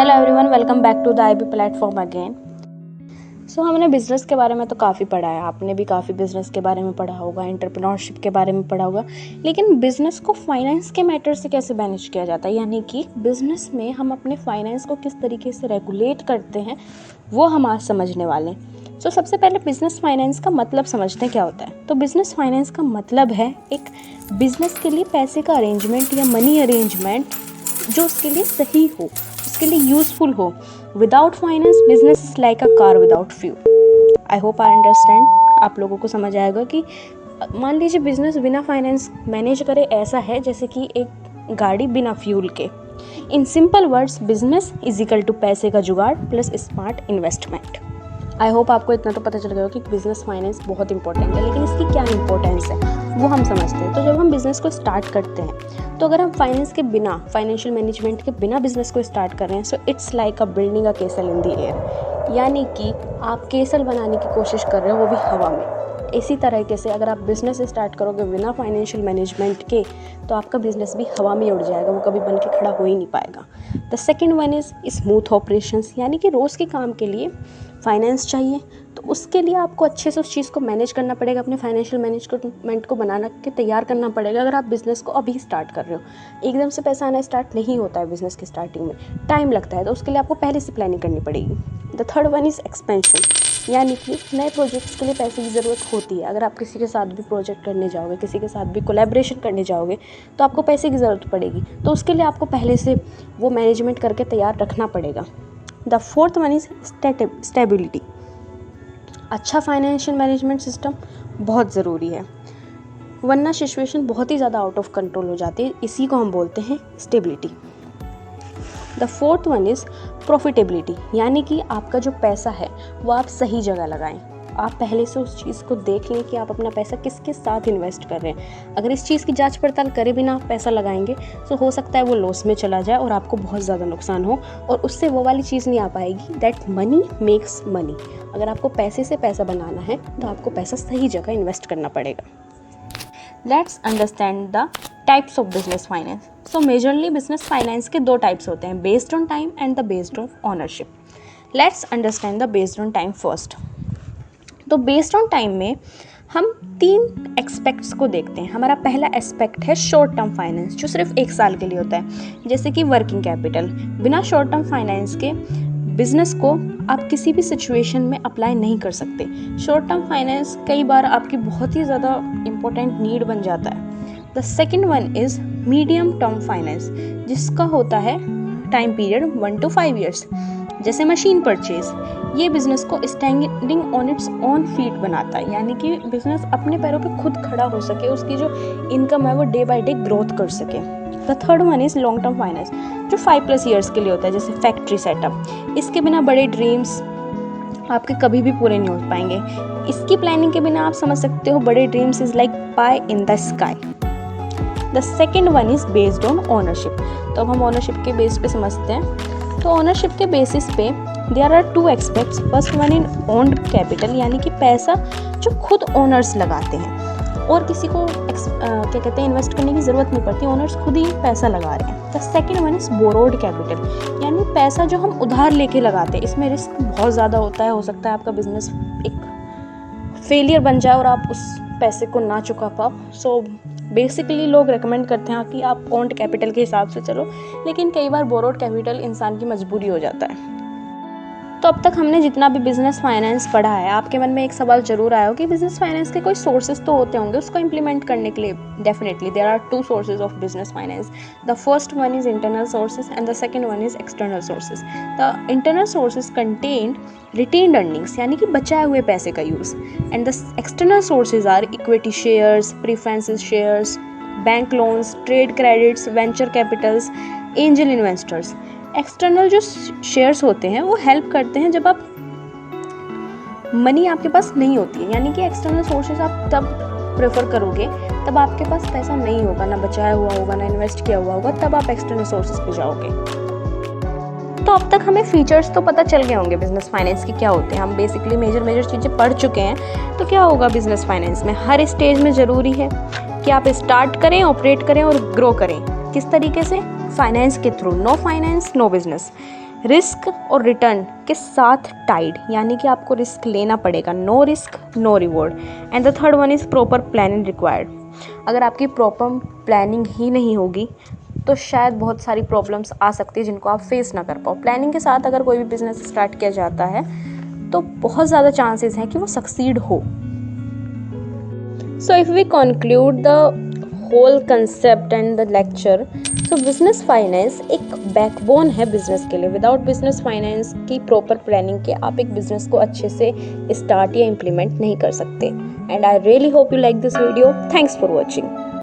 Hello everyone, welcome back to the IB platform again. So हमने business के बारे में तो काफ़ी पढ़ा है, आपने भी काफ़ी बिज़नेस के बारे में पढ़ा होगा, एंटरप्रेन्योरशिप के बारे में पढ़ा होगा। लेकिन बिज़नेस को फाइनेंस के मैटर से कैसे मैनेज किया जाता है, यानी कि बिज़नेस में हम अपने फाइनेंस को किस तरीके से रेगुलेट करते हैं, वो हम आज समझने वाले हैं। सो सबसे पहले बिज़नेस फाइनेंस का मतलब समझते हैं क्या होता है। तो बिज़नेस फाइनेंस का मतलब है एक बिज़नेस के लिए पैसे का अरेंजमेंट या मनी अरेंजमेंट जो उसके लिए सही हो, उसके लिए यूज़फुल हो। Without finance business is like a car without fuel. I hope I understand, आप लोगों को समझ आएगा कि मान लीजिए बिजनेस बिना फाइनेंस मैनेज करे ऐसा है जैसे कि एक गाड़ी बिना फ्यूल के। In simple words, business is equal to पैसे का जुगाड़ plus smart investment. I hope आपको इतना तो पता चल गया कि बिज़नेस फाइनेंस बहुत इंपॉर्टेंट है, लेकिन इसकी क्या इंपॉर्टेंस है वो हम समझते हैं। तो जब हम बिज़नेस को स्टार्ट करते हैं, तो अगर हम फाइनेंस के बिना, फाइनेंशियल मैनेजमेंट के बिना बिज़नेस को स्टार्ट कर रहे हैं, so it's like a building a castle in the air, यानी कि आप केसल बनाने की कोशिश कर रहे हो, वो भी हवा में। इसी तरीके से अगर आप बिज़नेस स्टार्ट करोगे बिना फाइनेंशियल मैनेजमेंट के, तो आपका बिज़नेस भी हवा में उड़ जाएगा, वो कभी बन के खड़ा हो ही नहीं पाएगा। The second one is smooth operations, यानी कि रोज़ के काम के लिए फाइनेंस चाहिए, तो उसके लिए आपको अच्छे से उस चीज़ को मैनेज करना पड़ेगा, अपने फाइनेंशियल मैनेजमेंट को बनाना के तैयार करना पड़ेगा। अगर आप बिज़नेस को अभी स्टार्ट कर रहे हो, एकदम से पैसा आना स्टार्ट नहीं होता है बिज़नेस की स्टार्टिंग में, टाइम लगता है, तो उसके लिए आपको पहले से प्लानिंग करनी पड़ेगी। The third one is expansion, यानी कि नए प्रोजेक्ट्स के लिए पैसे की ज़रूरत होती है। अगर आप किसी के साथ भी प्रोजेक्ट करने जाओगे, किसी के साथ भी कोलैबोरेशन करने जाओगे, तो आपको पैसे की ज़रूरत पड़ेगी, तो उसके लिए आपको पहले से वो मैनेजमेंट करके तैयार रखना पड़ेगा। The fourth one is stability. अच्छा फाइनेंशियल मैनेजमेंट सिस्टम बहुत ज़रूरी है, वरना सिचुएशन बहुत ही ज़्यादा आउट ऑफ कंट्रोल हो जाती है। इसी को हम बोलते हैं stability. The fourth one is profitability, यानी कि आपका जो पैसा है वो आप सही जगह लगाएं। आप पहले से उस चीज़ को देख लें कि आप अपना पैसा किसके साथ इन्वेस्ट कर रहे हैं। अगर इस चीज़ की जांच पड़ताल करे बिना आप पैसा लगाएंगे, तो हो सकता है वो लॉस में चला जाए और आपको बहुत ज़्यादा नुकसान हो, और उससे वो वाली चीज़ नहीं आ पाएगी, दैट मनी मेक्स मनी। अगर आपको पैसे से पैसा बनाना है, तो आपको पैसा सही जगह इन्वेस्ट करना पड़ेगा। Let's understand the types of business finance. So majorly business finance के दो टाइप्स होते हैं, based on time and the based on ownership. Let's understand the based on time first. तो बेस्ड ऑन टाइम में हम 3 aspects को देखते हैं। हमारा पहला एस्पेक्ट है शॉर्ट टर्म फाइनेंस, जो सिर्फ 1 साल के लिए होता है, जैसे कि वर्किंग कैपिटल। बिना शॉर्ट टर्म फाइनेंस के बिजनेस को आप किसी भी सिचुएशन में अप्लाई नहीं कर सकते। शॉर्ट टर्म फाइनेंस कई बार आपकी बहुत ही ज़्यादा इंपॉर्टेंट नीड बन जाता है। The second one is medium term finance, जिसका होता है टाइम पीरियड 1 to 5 years, जैसे मशीन परचेज। ये बिज़नेस को standing on its own feet बनाता है, यानी कि बिज़नेस अपने पैरों पे खुद खड़ा हो सके, उसकी जो इनकम है वो डे बाय डे ग्रोथ कर सके। The third one is long term finance, जो 5+ years के लिए होता है, जैसे फैक्ट्री सेटअप। इसके बिना बड़े ड्रीम्स आपके कभी भी पूरे नहीं हो पाएंगे। इसकी प्लानिंग के बिना आप समझ सकते हो बड़े dreams is like pi in the sky. The second one is based on ownership. तो अब हम ओनरशिप के बेस पे समझते हैं। तो ओनरशिप के बेसिस पे there are 2 aspects. First one in owned capital, यानी कि पैसा जो खुद ओनर्स लगाते हैं और किसी को क्या कहते हैं इन्वेस्ट करने की ज़रूरत नहीं पड़ती, ओनर्स खुद ही पैसा लगा रहे हैं। The second one is borrowed capital, यानी पैसा जो हम उधार लेके लगाते हैं। इसमें रिस्क बहुत ज़्यादा होता है, हो सकता है आपका बिजनेस एक फेलियर बन जाए और आप उस पैसे को ना चुका पाओ। सो बेसिकली लोग रेकमेंड करते हैं कि आप ओन्ड कैपिटल के हिसाब से चलो, लेकिन कई बार बोरोड कैपिटल इंसान की मजबूरी हो जाता है। तो अब तक हमने जितना भी बिजनेस फाइनेंस पढ़ा है, आपके मन में एक सवाल जरूर आया हो कि बिजनेस फाइनेंस के कोई सोर्सेज तो होते होंगे उसको इम्प्लीमेंट करने के लिए। Definitely there are 2 sources of business finance. The first one is internal sources and the second one is external sources. The internal sources contain retained earnings, यानी कि बचाए हुए पैसे का use, and the external sources are equity shares, preference shares, bank loans, trade credits, venture capitals, angel investors. External जो shares होते हैं वो हेल्प करते हैं जब आप मनी आपके पास नहीं होती है, यानी कि एक्सटर्नल सोर्सेज आप तब प्रेफर करोगे तब आपके पास पैसा नहीं होगा, ना बचाया हुआ होगा, ना इन्वेस्ट किया हुआ होगा, तब आप एक्सटर्नल सोर्सेज पे जाओगे। तो अब तक हमें फीचर्स तो पता चल गए होंगे बिजनेस फाइनेंस के क्या होते हैं, हम बेसिकली मेजर चीज़ें पढ़ चुके हैं। तो क्या होगा बिजनेस फाइनेंस में, हर स्टेज में ज़रूरी है कि आप स्टार्ट करें, ऑपरेट करें और ग्रो करें। किस तरीके से? फाइनेंस के थ्रू। No finance no business. Risk और रिटर्न के साथ टाइड, यानी कि आपको रिस्क लेना पड़ेगा, no risk no reward. And the third one is proper planning required. अगर आपकी प्रॉपर प्लानिंग ही नहीं होगी तो शायद बहुत सारी प्रॉब्लम्स आ सकती है जिनको आप फेस ना कर पाओ। प्लानिंग के साथ अगर कोई भी बिजनेस स्टार्ट किया जाता है तो बहुत ज़्यादा चांसेस हैं कि वो सक्सीड हो। So if we conclude the whole concept and the lecture, so business finance एक बैकबोन है बिजनेस के लिए। विदाउट बिजनेस फाइनेंस की प्रॉपर प्लानिंग के आप एक बिजनेस को अच्छे से स्टार्ट या इम्प्लीमेंट नहीं कर सकते। And I really hope you like this video. Thanks for watching.